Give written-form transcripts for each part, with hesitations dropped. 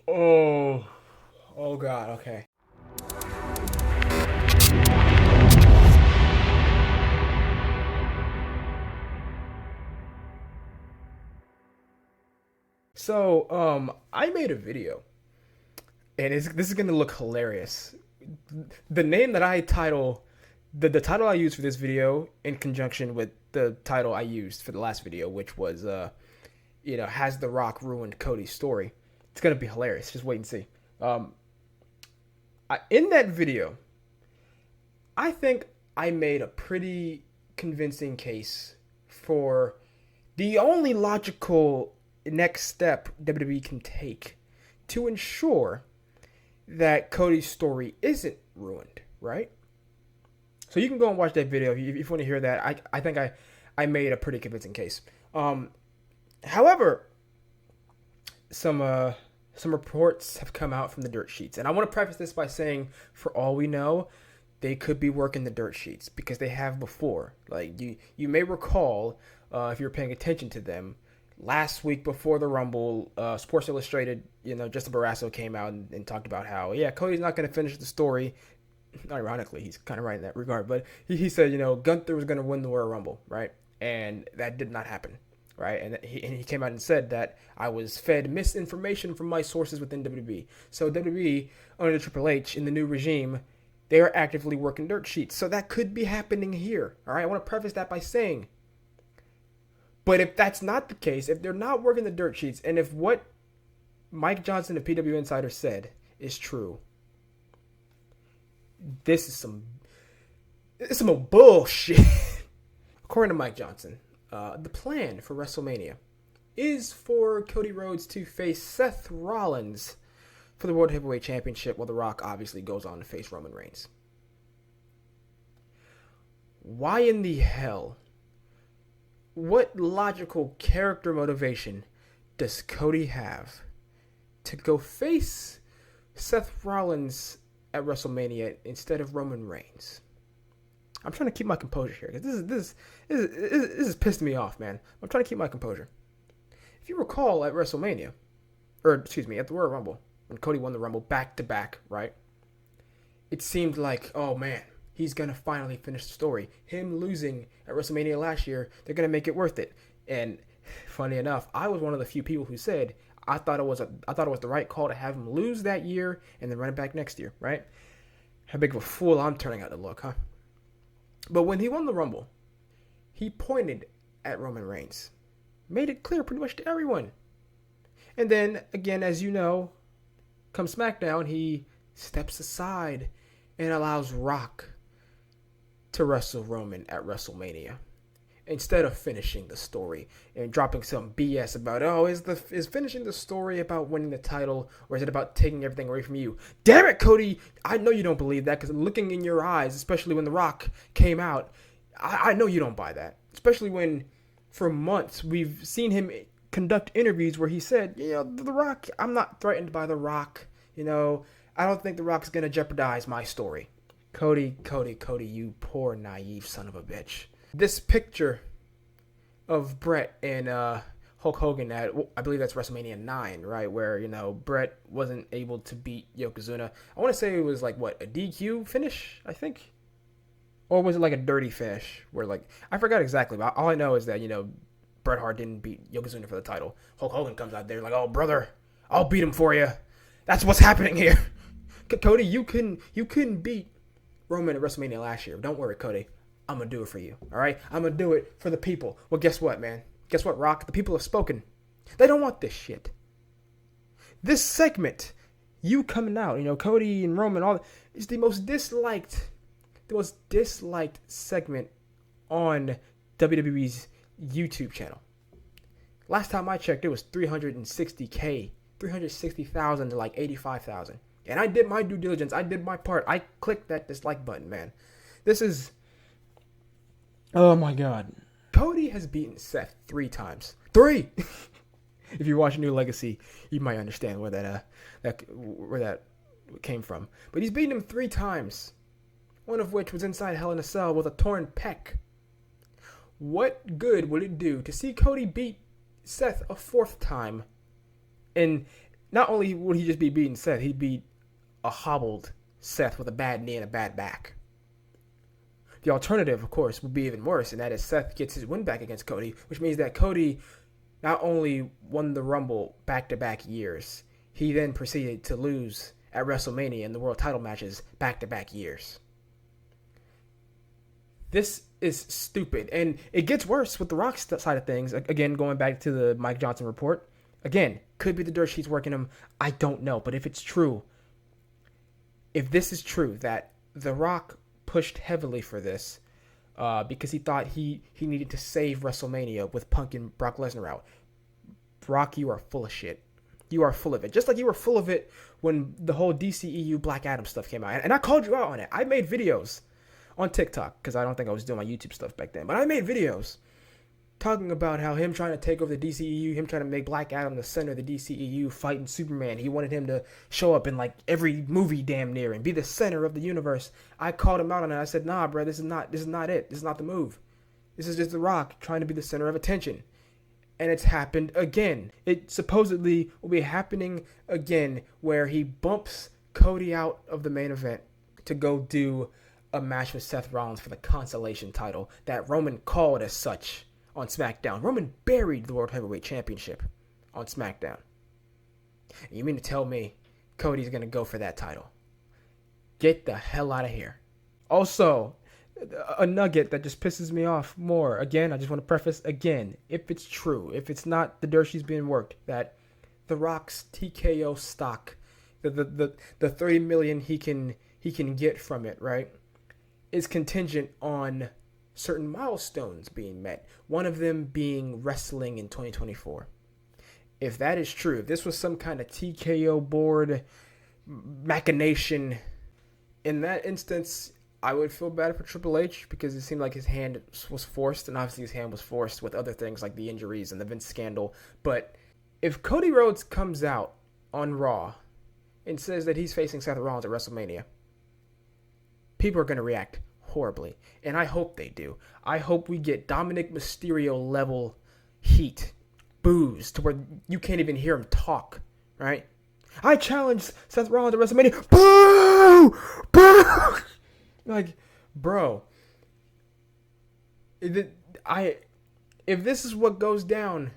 Oh, oh God. Okay. So, I made a video, and this is gonna look hilarious. The name that I title, the title I used for this video, in conjunction with the title I used for the last video, which was, has The Rock ruined Cody's story? It's gonna be hilarious. Just wait and see. Um, in that video, I think I made a pretty convincing case for the only logical next step WWE can take to ensure that Cody's story isn't ruined, right? So you can go and watch that video if you want to hear that. I think I made a pretty convincing case. However, some uh, some reports have come out from the dirt sheets, and I want to preface this by saying, for all we know, they could be working the dirt sheets because they have before. Like you may recall, if you're paying attention to them, last week before the Rumble, Sports Illustrated, Justin Barrasso came out and talked about how, yeah, Cody's not going to finish the story. Ironically, he's kind of right in that regard, but he said, Gunther was going to win the Royal Rumble, right? And that did not happen, right? And he came out and said that I was fed misinformation from my sources within WWE. So WWE, under Triple H, in the new regime, they are actively working dirt sheets. So that could be happening here, all right? I want to preface that by saying, but if that's not the case, if they're not working the dirt sheets, and if what Mike Johnson, the PW Insider, said is true, this is some bullshit. According to Mike Johnson, the plan for WrestleMania is for Cody Rhodes to face Seth Rollins for the World Heavyweight Championship, while The Rock obviously goes on to face Roman Reigns. Why in the hell? What logical character motivation does Cody have to go face Seth Rollins at WrestleMania instead of Roman Reigns? I'm trying to keep my composure here because this is pissing me off, man. I'm trying to keep my composure. If you recall at WrestleMania, or excuse me, at the Royal Rumble, when Cody won the Rumble back to back, right? It seemed like, oh man, he's gonna finally finish the story. Him losing at WrestleMania last year, they're gonna make it worth it. And funny enough, I was one of the few people who said I thought it was the right call to have him lose that year and then run it back next year, right? How big of a fool I'm turning out to look, huh? But when he won the Rumble, he pointed at Roman Reigns, made it clear pretty much to everyone. And then again, as you know, come SmackDown, he steps aside and allows Rock to wrestle Roman at WrestleMania instead of finishing the story and dropping some BS about, oh, is finishing the story about winning the title, or is it about taking everything away from you? Damn it, Cody! I know you don't believe that, because looking in your eyes, especially when The Rock came out, I know you don't buy that. Especially when, for months, we've seen him conduct interviews where he said, The Rock, I'm not threatened by The Rock. I don't think The Rock's gonna jeopardize my story. Cody, you poor naive son of a bitch. This picture of Brett and Hulk Hogan at, I believe that's WrestleMania 9, right? Where, Brett wasn't able to beat Yokozuna. I want to say it was like, what, a DQ finish, I think? Or was it like a dirty finish? Where, like, I forgot exactly, but all I know is that, Bret Hart didn't beat Yokozuna for the title. Hulk Hogan comes out there like, oh, brother, I'll beat him for you. That's what's happening here. Cody, you couldn't beat Roman at WrestleMania last year. Don't worry, Cody. I'm going to do it for you, all right? I'm going to do it for the people. Well, guess what, man? Guess what, Rock? The people have spoken. They don't want this shit. This segment, you coming out, Cody and Roman, all is the most disliked segment on WWE's YouTube channel. Last time I checked, it was 360,000 to like 85,000. And I did my due diligence. I did my part. I clicked that dislike button, man. This is... Oh my God. Cody has beaten Seth 3 times. 3! If you watch New Legacy, you might understand where that came from. But he's beaten him 3 times. One of which was inside Hell in a Cell with a torn pec. What good would it do to see Cody beat Seth a 4th time? And not only would he just be beating Seth, he'd beat a hobbled Seth with a bad knee and a bad back. The alternative, of course, would be even worse, and that is Seth gets his win back against Cody, which means that Cody not only won the Rumble back-to-back years, he then proceeded to lose at WrestleMania in the world title matches back-to-back years. This is stupid, and it gets worse with the Rock side of things. Again, going back to the Mike Johnson report, again, could be the dirt sheets working him. I don't know, but if it's true, if this is true, that the Rock pushed heavily for this because he thought he needed to save WrestleMania with Punk and Brock Lesnar out. Brock, you are full of shit. You are full of it. Just like you were full of it when the whole DCEU Black Adam stuff came out. And I called you out on it. I made videos on TikTok because I don't think I was doing my YouTube stuff back then. But I made videos talking about how him trying to take over the DCEU, him trying to make Black Adam the center of the DCEU, fighting Superman. He wanted him to show up in like every movie damn near and be the center of the universe. I called him out on it. I said, nah, bro, this is not it. This is not the move. This is just The Rock trying to be the center of attention. And it's happened again. It supposedly will be happening again where he bumps Cody out of the main event to go do a match with Seth Rollins for the consolation title that Roman called as such on SmackDown. Roman buried the World Heavyweight Championship on SmackDown. And you mean to tell me Cody's going to go for that title? Get the hell out of here. Also, a nugget that just pisses me off more. Again, I just want to preface again, if it's true, if it's not the dirt she's being worked, that The Rock's TKO stock, the $30 million he can get from it, right, is contingent on certain milestones being met. One of them being wrestling in 2024. If that is true, if this was some kind of TKO board machination, in that instance, I would feel bad for Triple H because it seemed like his hand was forced, and obviously his hand was forced with other things like the injuries and the Vince scandal. But if Cody Rhodes comes out on Raw and says that he's facing Seth Rollins at WrestleMania, people are going to react horribly, and I hope they do. I hope we get Dominic Mysterio level heat, boos, to where you can't even hear him talk, right? I challenge Seth Rollins at WrestleMania. Boo! Boo! Like, bro, if this is what goes down,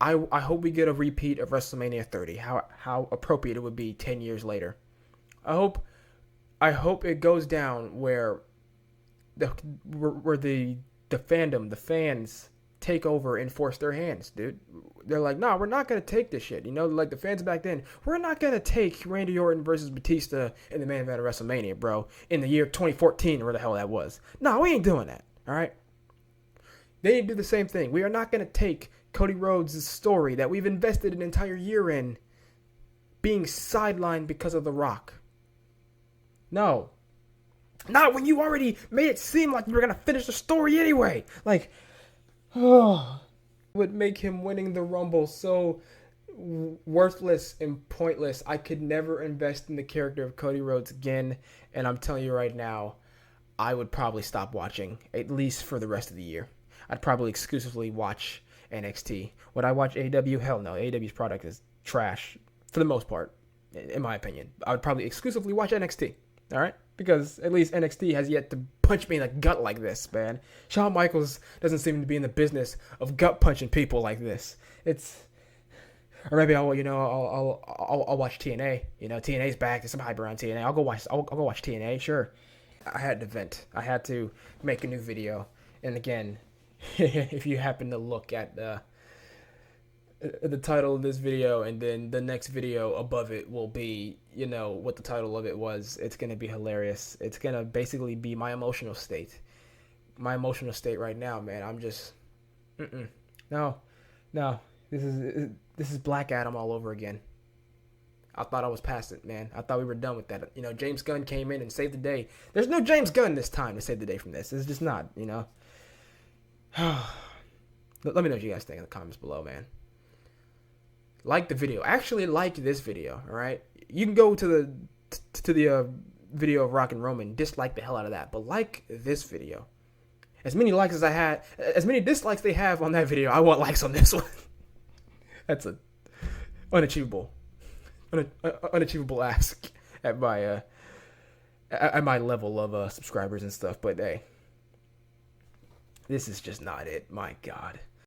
I hope we get a repeat of WrestleMania 30. How appropriate it would be 10 years later. I hope it goes down where the fandom, the fans take over and force their hands, dude. They're like, nah, we're not going to take this shit. You know, like the fans back then, we're not going to take Randy Orton versus Batista in the main event of WrestleMania, bro, in the year 2014 or where the hell that was. No, we ain't doing that, all right? They need to do the same thing. We are not going to take Cody Rhodes' story that we've invested an entire year in being sidelined because of The Rock. No. Not when you already made it seem like you were going to finish the story anyway. Like, oh, would make him winning the Rumble so worthless and pointless. I could never invest in the character of Cody Rhodes again, and I'm telling you right now, I would probably stop watching, at least for the rest of the year. I'd probably exclusively watch NXT. Would I watch AEW? Hell no. AEW's product is trash, for the most part, in my opinion. I would probably exclusively watch NXT, all right? Because at least NXT has yet to punch me in the gut like this, man. Shawn Michaels doesn't seem to be in the business of gut punching people like this. Or maybe I'll watch TNA. You know, TNA's back. There's some hype around TNA. I'll go watch TNA. Sure. I had to vent. I had to make a new video. And again, if you happen to look at the title of this video, and then the next video above it will be, you know, what the title of it was. It's going to be hilarious. It's going to basically be my emotional state. My emotional state right now, man. I'm just, no. This is Black Adam all over again. I thought I was past it, man. I thought we were done with that. You know, James Gunn came in and saved the day. There's no James Gunn this time to save the day from this. It's just not, you know. Let me know what you guys think in the comments below, man. Like the video. Actually like this video, all right? You can go to the video of Rock and Roman, dislike the hell out of that, but like this video. As many dislikes they have on that video, I want likes on this one. unachievable, unachievable ask at my level of subscribers and stuff. But hey, this is just not it. My God.